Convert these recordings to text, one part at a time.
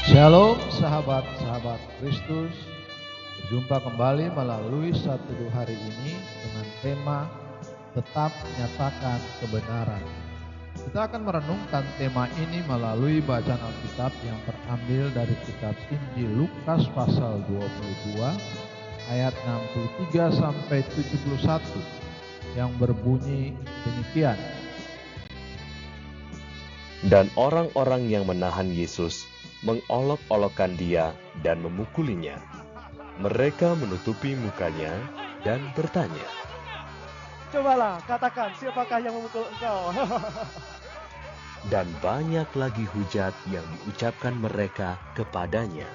Shalom sahabat-sahabat Kristus. Berjumpa kembali melalui satu Teduh hari ini dengan tema tetap menyatakan kebenaran. Kita akan merenungkan tema ini melalui bacaan Alkitab yang terambil dari kitab Injil Lukas pasal 22 ayat 63 sampai 71 yang berbunyi demikian. Dan orang-orang yang menahan Yesus mengolok-olokkan dia dan memukulinya. Mereka menutupi mukanya dan bertanya, "Cobalah katakan, siapakah yang memukul engkau?" dan banyak lagi hujat yang diucapkan mereka kepadanya.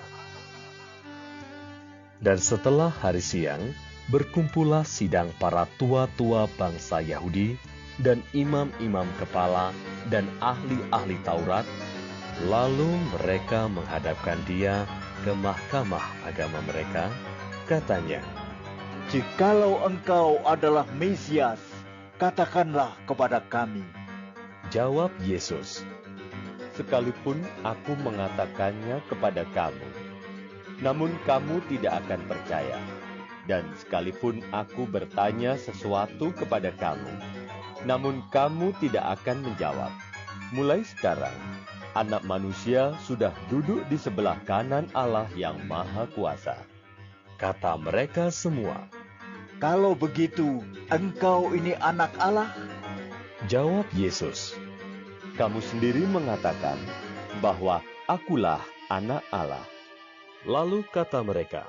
Dan setelah hari siang, berkumpullah sidang para tua-tua bangsa Yahudi dan imam-imam kepala dan ahli-ahli Taurat. Lalu mereka menghadapkan dia ke mahkamah agama mereka, katanya, "Jikalau engkau adalah Mesias, katakanlah kepada kami." Jawab Yesus, "Sekalipun aku mengatakannya kepada kamu, namun kamu tidak akan percaya. Dan sekalipun aku bertanya sesuatu kepada kamu, namun kamu tidak akan menjawab. Mulai sekarang, Anak Manusia sudah duduk di sebelah kanan Allah yang Maha Kuasa." kata mereka semua. "Kalau begitu, engkau ini anak Allah?" Jawab Yesus, Kamu sendiri mengatakan bahwa akulah anak Allah. lalu kata mereka,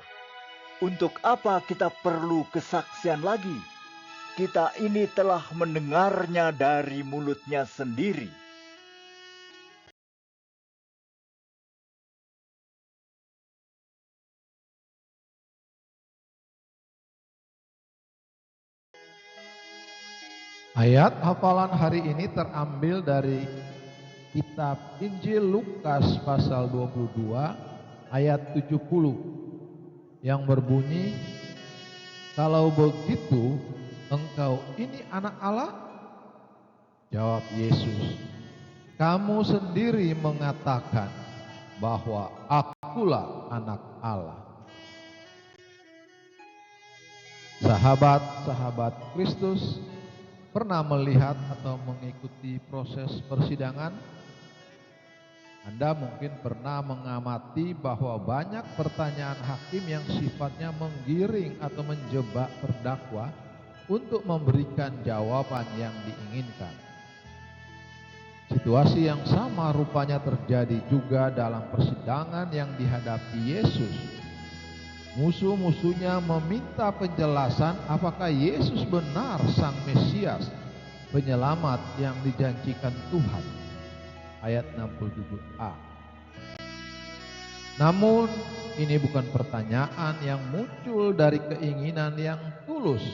"Untuk apa kita perlu kesaksian lagi? Kita ini telah mendengarnya dari mulutnya sendiri." Ayat hafalan hari ini terambil dari kitab Injil Lukas pasal 22 ayat 70 yang berbunyi, "Kalau begitu engkau ini anak Allah?" Jawab Yesus, "Kamu sendiri mengatakan bahwa akulah anak Allah." Sahabat-sahabat Kristus, pernah melihat atau mengikuti proses persidangan? Anda mungkin pernah mengamati bahwa banyak pertanyaan hakim yang sifatnya menggiring atau menjebak terdakwa untuk memberikan jawaban yang diinginkan. Situasi yang sama rupanya terjadi juga dalam persidangan yang dihadapi Yesus. Musuh-musuhnya meminta penjelasan apakah Yesus benar Sang Mesias, penyelamat yang dijanjikan Tuhan. Ayat 67a. Namun ini bukan pertanyaan yang muncul dari keinginan yang tulus,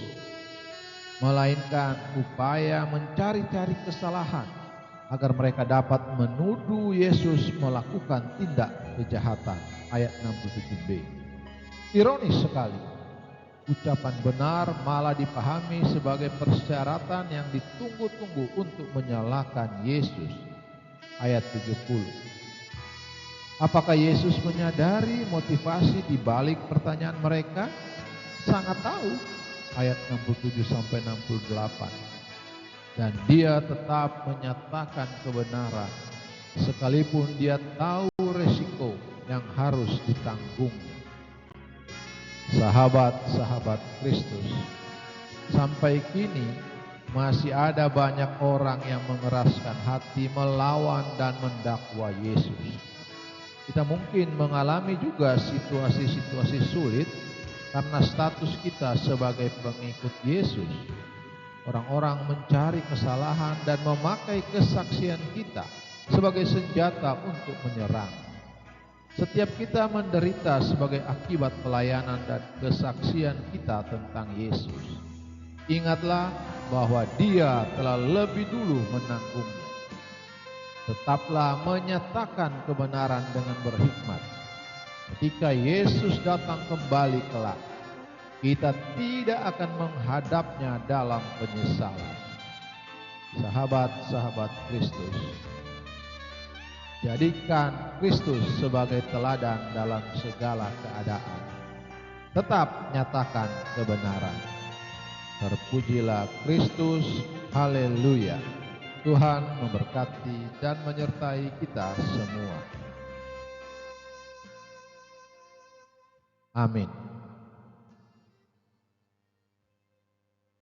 melainkan upaya mencari-cari kesalahan agar mereka dapat menuduh Yesus melakukan tindak kejahatan. Ayat 67b. Ironis sekali, ucapan benar malah dipahami sebagai persyaratan yang ditunggu-tunggu untuk menyalahkan Yesus. Ayat 70. Apakah Yesus menyadari motivasi di balik pertanyaan mereka? Sangat tahu. Ayat 67 sampai 68. Dan dia tetap menyatakan kebenaran sekalipun dia tahu resiko yang harus ditanggungnya. Sahabat-sahabat Kristus, sampai kini masih ada banyak orang yang mengeraskan hati melawan dan mendakwa Yesus. Kita mungkin mengalami juga situasi-situasi sulit karena status kita sebagai pengikut Yesus. Orang-orang mencari kesalahan dan memakai kesaksian kita sebagai senjata untuk menyerang. Setiap kita menderita sebagai akibat pelayanan dan kesaksian kita tentang Yesus. Ingatlah bahwa Dia telah lebih dulu menanggungnya. Tetaplah menyatakan kebenaran dengan berhikmat. Ketika Yesus datang kembali kelak, kita tidak akan menghadapnya dalam penyesalan. Sahabat-sahabat Kristus, Jadikan Kristus sebagai teladan dalam segala keadaan. Tetap nyatakan kebenaran. Terpujilah Kristus, haleluya. Tuhan memberkati dan menyertai kita semua. Amin.